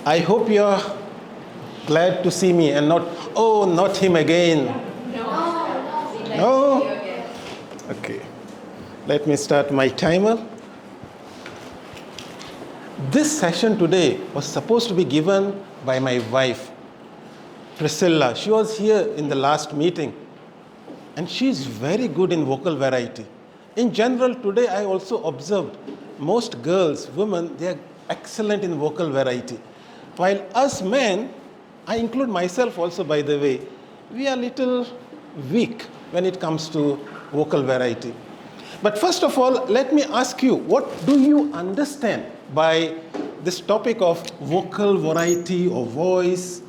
I hope you're glad to see me and not, oh, not him again. No? Okay. Let me start my timer. This session today was supposed to be given by my wife, Priscilla. She was here in the last meeting, and she's very good in vocal variety. In general, today I also observed most girls, women, they are excellent in vocal variety. While us men, I include myself also by the way, we are little weak when it comes to vocal variety. But first of all, let me ask you, what do you understand by this topic of vocal variety or voice?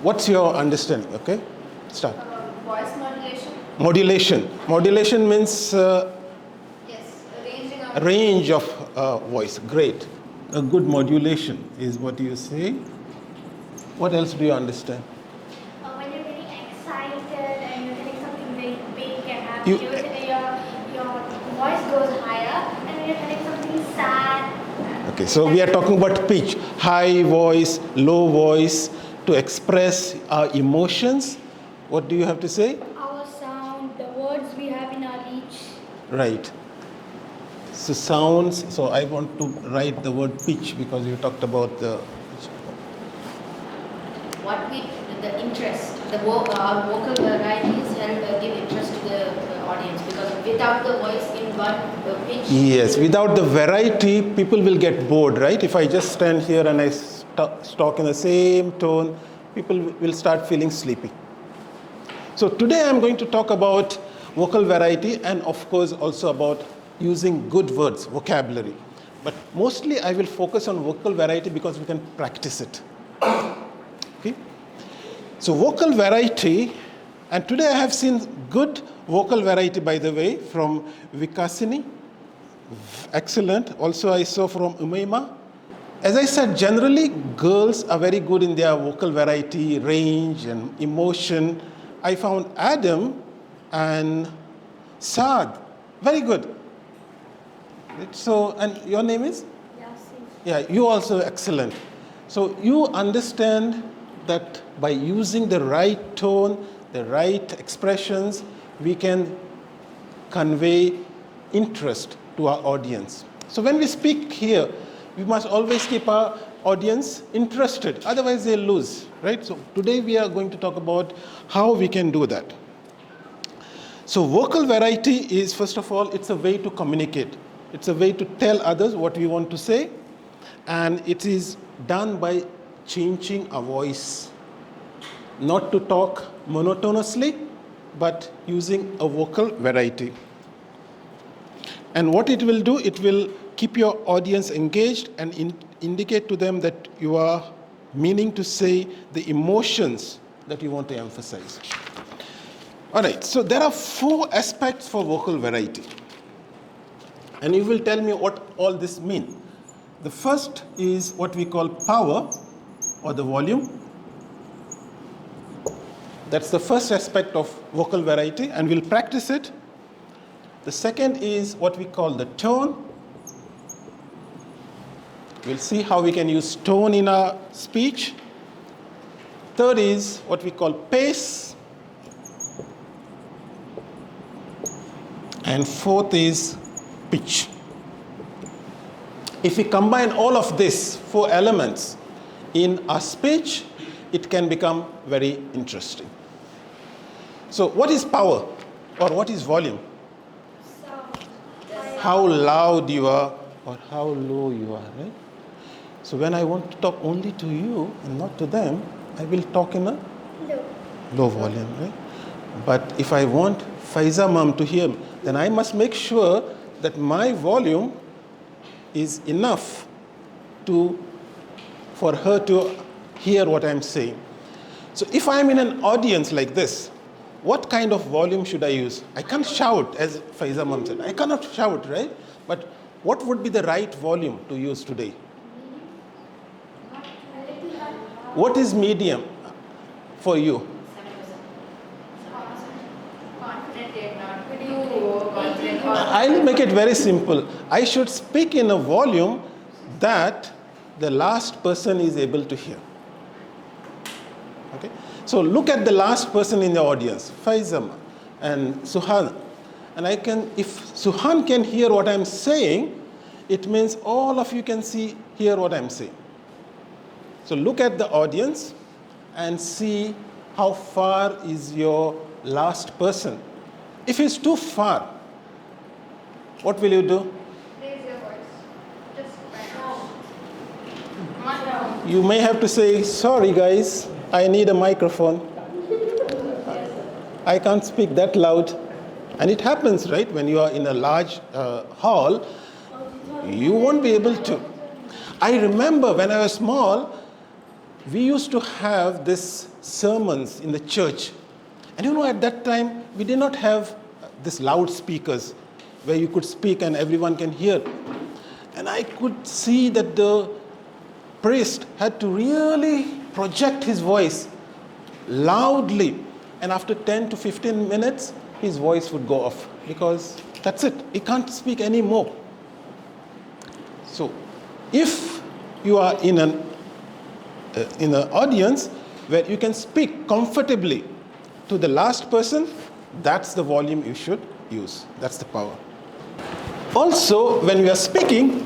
What's your understanding? Okay, start. Voice modulation. Modulation. Modulation means Yes, range of voice. Great. A good modulation is what you say. What else do you understand? When you're getting excited and you're getting something very big and happy, You- your voice goes higher, and when you're getting something sad. Okay, so we are talking about pitch, high voice, low voice, to express our emotions. What do you have to say? Our sound, the words we have in our reach. Right. So sounds, so I want to write the word pitch because you talked about the what we, the interest, our vocal varieties help give interest to the audience, because without the voice in one pitch. Yes, without the variety, people will get bored, right? If I just stand here and I talk in the same tone, people will start feeling sleepy. So today I'm going to talk about vocal variety and of course also about using good words, vocabulary. But mostly I will focus on vocal variety because we can practice it. Okay? So vocal variety, and today I have seen good vocal variety, by the way, from Vikasini. Excellent. Also I saw from Umaima. As I said, generally girls are very good in their vocal variety, range and emotion. I found Adam and Saad very good. So, and your name is? Yeah, you also excellent. So you understand that by using the right tone, the right expressions, we can convey interest to our audience. So when we speak here, we must always keep our audience interested, otherwise they'll lose, right? So today we are going to talk about how we can do that. So vocal variety is, first of all, it's a way to communicate. It's a way to tell others what we want to say, and it is done by changing our voice. Not to talk monotonously, but using a vocal variety. And what it will do, it will keep your audience engaged and indicate to them that you are meaning to say the emotions that you want to emphasize. All right, so there are 4 aspects for vocal variety. And you will tell me what all this means. The first is what we call power, or the volume. That's the first aspect of vocal variety, and we'll practice it. The second is what we call the tone. We'll see how we can use tone in our speech. Third is what we call pace. And fourth is pitch. If we combine all of these 4 elements in our speech, it can become very interesting. So what is power, or what is volume? How loud you are or how low you are, right? So when I want to talk only to you and not to them, I will talk in a low volume, right? But if I want Faiza mom to hear me, then I must make sure that my volume is enough for her to hear what I'm saying. So if I'm in an audience like this, what kind of volume should I use? I can't shout, as Faiza mom said. I cannot shout, right? But what would be the right volume to use today? What is medium for you? Confident yet not too confident. I I'll make it very simple. I should speak in a volume that the last person is able to hear. Okay? So look at the last person in the audience, Faizama and Suhan. And if Suhan can hear what I'm saying, it means all of you can hear what I'm saying. So look at the audience and see how far is your last person. If it's too far, what will you do? Raise your voice. Just no. You may have to say, sorry guys, I need a microphone. I can't speak that loud. And it happens, right? When you are in a large hall, you won't be able to. I remember when I was small, we used to have these sermons in the church. And at that time, we did not have these loudspeakers where you could speak and everyone can hear. And I could see that the priest had to really project his voice loudly. And after 10 to 15 minutes, his voice would go off because that's it. He can't speak anymore. So if you are in an audience where you can speak comfortably to the last person, that's the volume you should use. That's the power. Also, when we are speaking,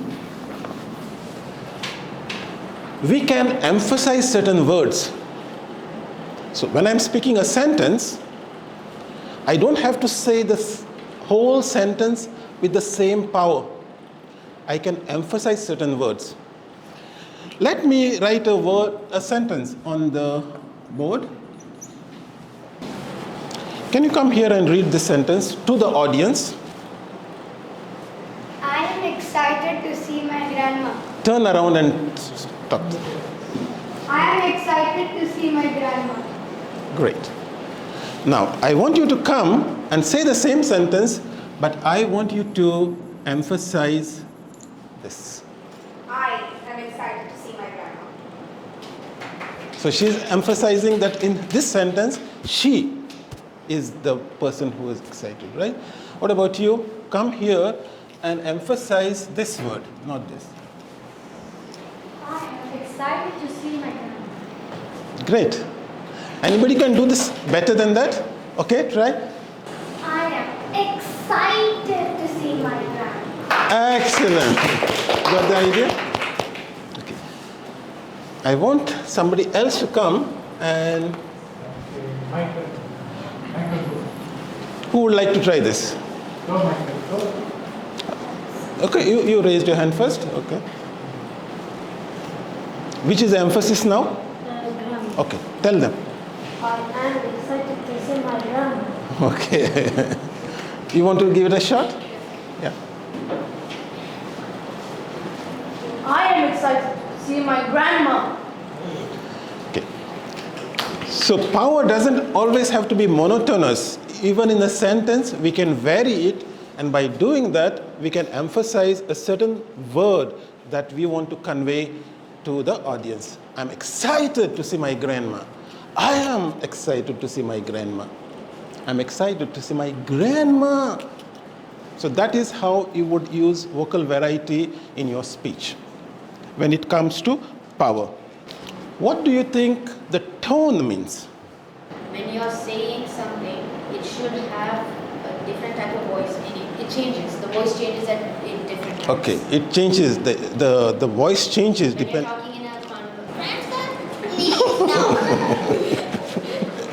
we can emphasize certain words. So when I'm speaking a sentence, I don't have to say the whole sentence with the same power. I can emphasize certain words. Let me write a sentence on the board. Can you come here and read this sentence to the audience? I am excited to see my grandma. Turn around and talk. I am excited to see my grandma. Great. Now, I want you to come and say the same sentence, but I want you to emphasize this. I am excited to see my grandma. So she's emphasizing that in this sentence, she is the person who is excited, right? What about you? Come here and emphasize this word, not this. I am excited to see my grandma. Great. Anybody can do this better than that? Okay, try. I am excited to see my grandma. Excellent. Got the idea? Okay. I want somebody else to come and who would like to try this? Okay, you raised your hand first. Okay. Which is the emphasis now? Grandma. Okay, tell them. I am excited to see my grandma. Okay. You want to give it a shot? Yeah. I am excited to see my grandma. Okay. So power doesn't always have to be monotonous. Even in a sentence, we can vary it, and by doing that, we can emphasize a certain word that we want to convey to the audience. I'm excited to see my grandma. I am excited to see my grandma. I'm excited to see my grandma. So that is how you would use vocal variety in your speech when it comes to power. What do you think the tone means? When you're saying something, it should have a different type of voice, meaning it changes. The voice changes in different times. Okay, it changes. The voice changes. When you're talking in a grandson, please no.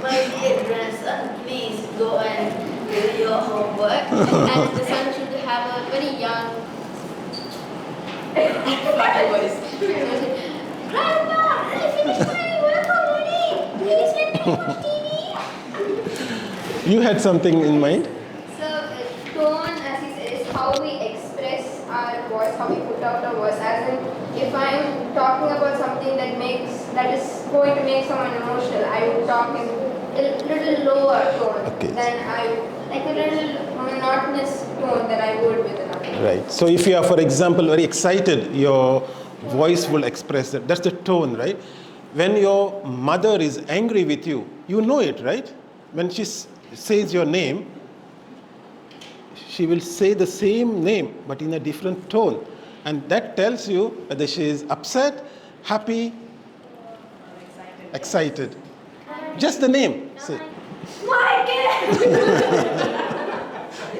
My dear grandson, please go and do your homework. And the son should have a very young voice. Grandma, I finished my work already. Please let me watch TV. You had something in mind? So, tone, as he said, is how we express our voice, how we put out our voice. As in, if I am talking about something that is going to make someone emotional, I would talk in a little lower tone Okay. like a little monotonous tone that I would with another. Right. So if you are, for example, very excited, your voice will express that. That's the tone, right? When your mother is angry with you, you know it, right? When she says your name, she will say the same name but in a different tone. And that tells you whether she is upset, happy, excited. Just the name. Say.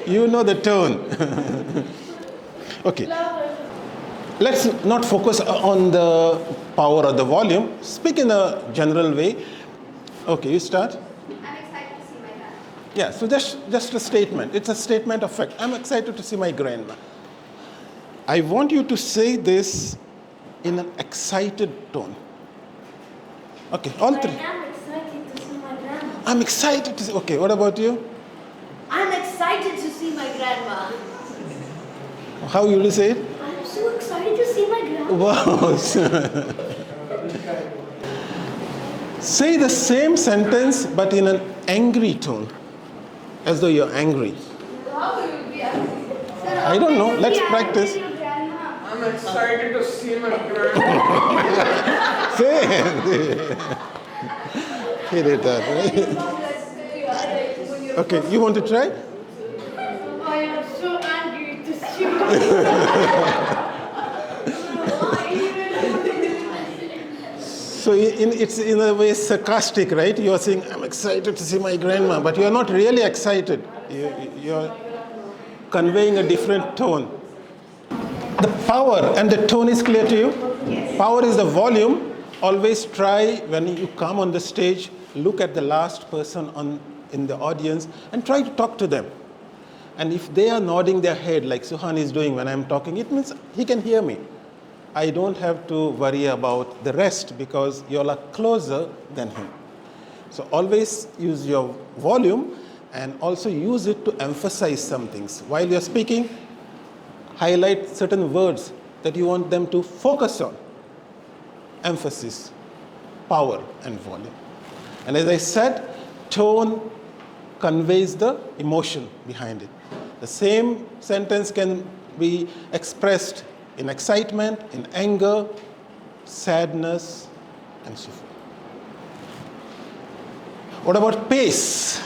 You know the tone. Okay. Let's not focus on the power or the volume. Speak in a general way. Okay, you start. I'm excited to see my dad. Yeah, so just a statement. It's a statement of fact. I'm excited to see my grandma. I want you to say this in an excited tone. Okay, all three. I'm excited to see my grandma. I'm excited to see. Okay, what about you? I'm excited to see my grandma. How you will say it? I'm so excited to see my grandma. Wow. Say the same sentence but in an angry tone, as though you're angry. How will you be asking? I don't know. Let's practice. I'm excited to see my grandma. Say it. Hit it out, right? Okay, you want to try? I am so angry to see you. So it's in a way sarcastic, right? You are saying, I'm excited to see my grandma, but you are not really excited. You're conveying a different tone. The power and the tone is clear to you? Yes. Power is the volume. Always try, when you come on the stage, look at the last person in the audience and try to talk to them. And if they are nodding their head like Suhan is doing when I'm talking, it means he can hear me. I don't have to worry about the rest because you all are closer than him. So always use your volume and also use it to emphasize some things. While you're speaking, highlight certain words that you want them to focus on. Emphasis, power, and volume. And as I said, tone conveys the emotion behind it. The same sentence can be expressed in excitement, in anger, sadness, and so forth. What about pace?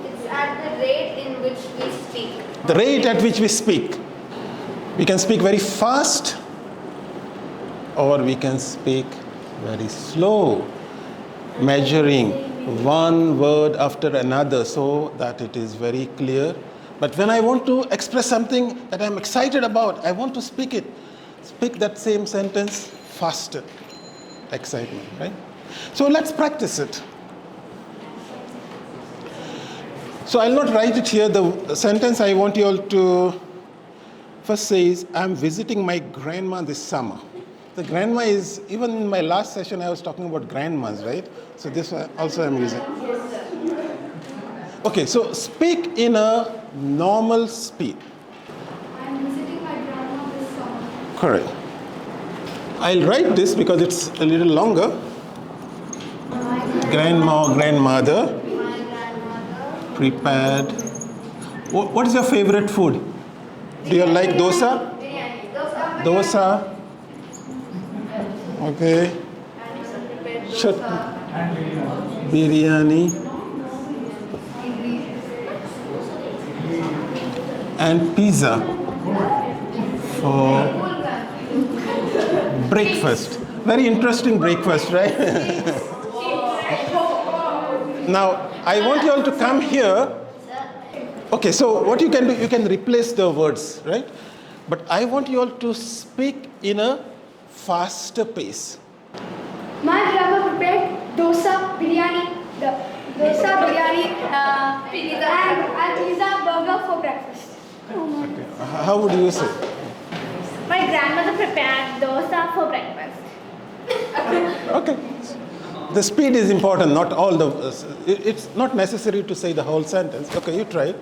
It's at the rate in which we speak. The rate at which we speak. We can speak very fast, or we can speak very slow, measuring one word after another so that it is very clear. But when I want to express something that I'm excited about, I want to speak it. Speak that same sentence faster. Excitement, right? So let's practice it. So I'll not write it here. The sentence I want you all to first say is, I'm visiting my grandma this summer. The grandma is, even in my last session, I was talking about grandmas, right? So this one also I'm using. Okay, so speak in a normal speed. I'm visiting my grandma this summer. Correct. I'll write this because it's a little longer. Grandma or grandmother My grandmother. prepared. What is your favorite food? Do you like dosa? Dosa. Okay. Biryani. And pizza for breakfast. Very interesting breakfast, right? Now, I want you all to come here. Okay, so what you can do, you can replace the words, right? But I want you all to speak in a faster pace. My grandma prepared dosa, biryani, and pizza burger for breakfast. Okay. How would you say? My grandmother prepared dosa for breakfast. Okay. The speed is important, not all the. It's not necessary to say the whole sentence. Okay, you try it.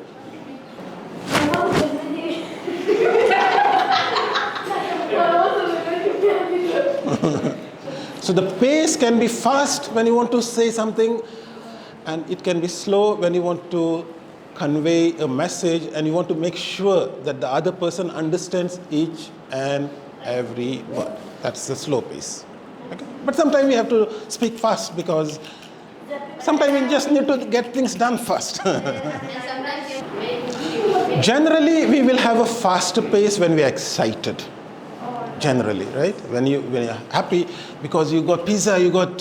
So the pace can be fast when you want to say something, and it can be slow when you want to convey a message and you want to make sure that the other person understands each and every word. That's the slow pace. Okay? But sometimes we have to speak fast because sometimes we just need to get things done fast. And sometimes you Generally, we will have a faster pace when we are excited. Generally, right? When you're happy because you got pizza, you got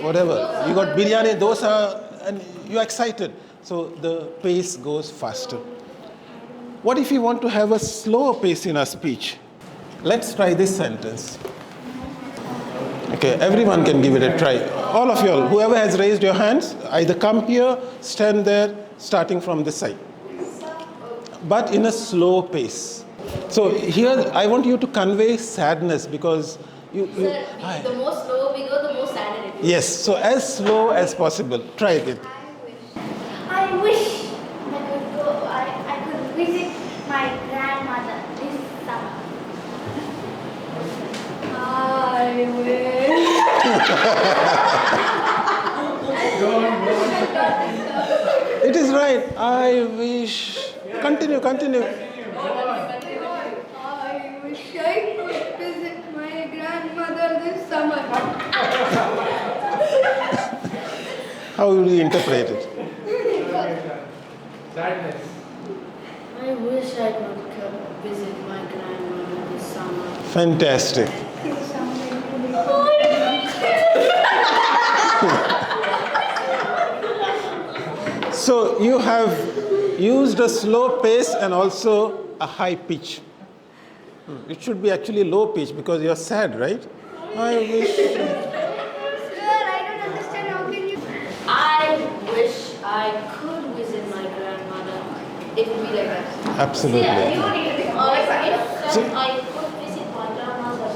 whatever, you got biryani, dosa, and you're excited. So the pace goes faster. What if you want to have a slower pace in our speech? Let's try this sentence. Okay, everyone can give it a try. All of you all, whoever has raised your hands, either come here, stand there, starting from this side. But in a slow pace. So here, I want you to convey sadness because Sir, the more slow we go, the more sadder it is. Yes, so as slow as possible. Try it. I wish I could visit my grandmother this summer. I wish. It is right. I wish. Continue. I wish I could visit my grandmother this summer. How will you interpret it? Sadness. I wish I could visit my grandmother this summer. Fantastic. So you have used a slow pace and also a high pitch. It should be actually low pitch because you're sad, right? I wish. Sir, I don't understand how can you. I wish I could visit my grandmother. It would be like that. Absolutely. I could visit my grandmother.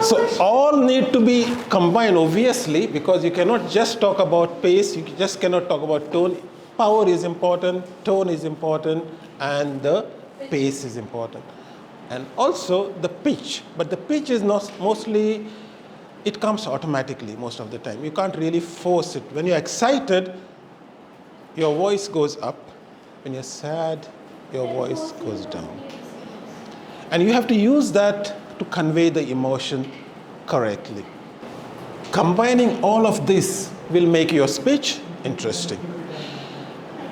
So all need to be combined, obviously, because you cannot just talk about pace, you just cannot talk about tone. Power is important, tone is important, and the pace is important. And also the pitch. But the pitch is not mostly, it comes automatically most of the time. You can't really force it. When you're excited, your voice goes up. When you're sad, your voice goes down. And you have to use that to convey the emotion correctly. Combining all of this will make your speech interesting.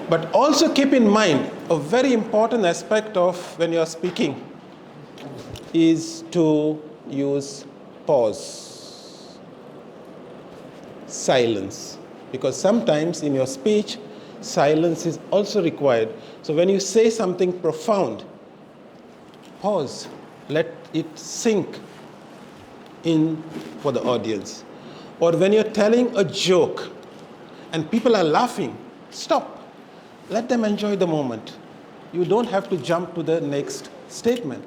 But also keep in mind, a very important aspect of when you're speaking is to use pause, silence. Because sometimes in your speech, silence is also required. So when you say something profound, pause, let it sink in for the audience. Or when you're telling a joke and people are laughing, stop. Let them enjoy the moment. You don't have to jump to the next statement.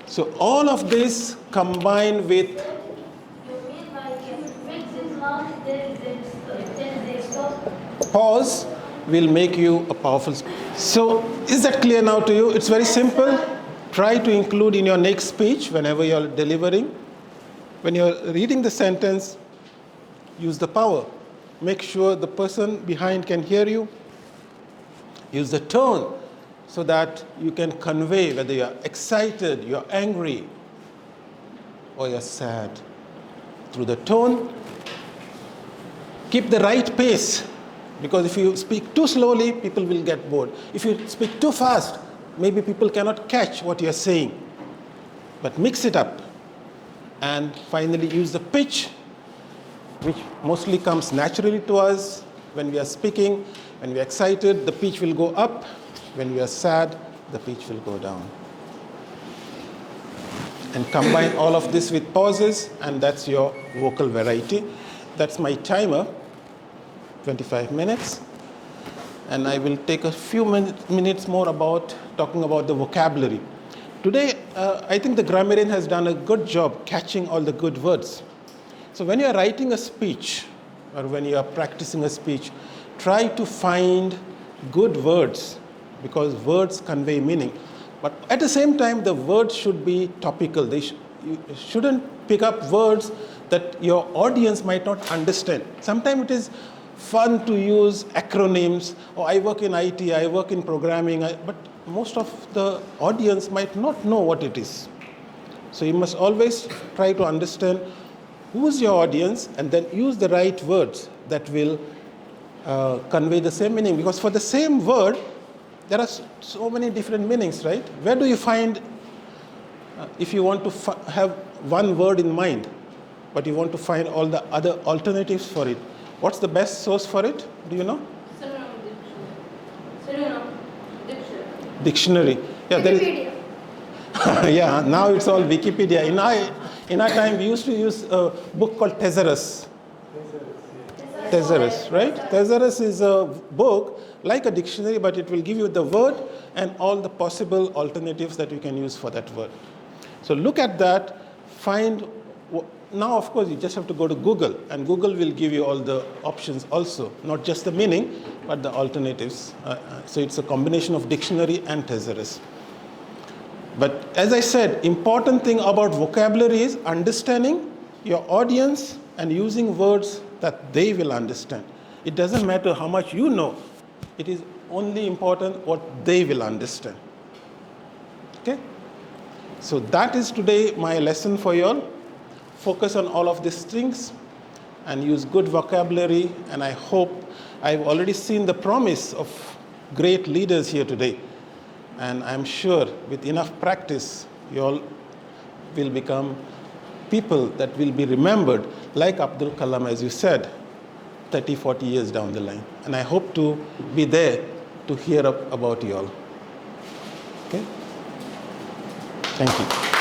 So all of this combined with You mean like if it fix his mouth, then they stop? pause will make you a powerful speaker. So is that clear now to you? It's very simple. Try to include in your next speech whenever you're delivering. When you're reading the sentence, use the power. Make sure the person behind can hear you. Use the tone so that you can convey whether you're excited, you're angry, or you're sad. Through the tone, keep the right pace. Because if you speak too slowly, people will get bored. If you speak too fast, maybe people cannot catch what you're saying. But mix it up. And finally, use the pitch, which mostly comes naturally to us when we are speaking. When we are excited, the pitch will go up. When we are sad, the pitch will go down. And combine all of this with pauses, and that's your vocal variety. That's my timer, 25 minutes. And I will take a few minutes more about talking about the vocabulary. Today, I think the grammarian has done a good job catching all the good words. So when you are writing a speech, or when you are practicing a speech, try to find good words, because words convey meaning. But at the same time, the words should be topical. You shouldn't pick up words that your audience might not understand. Sometimes it is fun to use acronyms. Oh, I work in IT, I work in programming, but most of the audience might not know what it is. So you must always try to understand who is your audience and then use the right words that will convey the same meaning, because for the same word, there are so many different meanings, right? Where do you find, if you want to have one word in mind, but you want to find all the other alternatives for it, what's the best source for it? Do you know? Dictionary. Yeah, there is, Wikipedia. yeah, now it's all Wikipedia. In our time, we used to use a book called Thesaurus. Thesaurus, right? Thesaurus is a book like a dictionary, but it will give you the word and all the possible alternatives that you can use for that word. So look at that, find, now of course you just have to go to Google, and Google will give you all the options also, not just the meaning, but the alternatives. So it's a combination of dictionary and thesaurus. But as I said, important thing about vocabulary is understanding your audience and using words that they will understand. It doesn't matter how much you know. It is only important what they will understand. Okay? So that is today my lesson for you all. Focus on all of these things and use good vocabulary, and I hope I've already seen the promise of great leaders here today. And I'm sure with enough practice, you all will become people that will be remembered, like Abdul Kalam, as you said, 30, 40 years down the line. And I hope to be there to hear about you all. Okay? Thank you.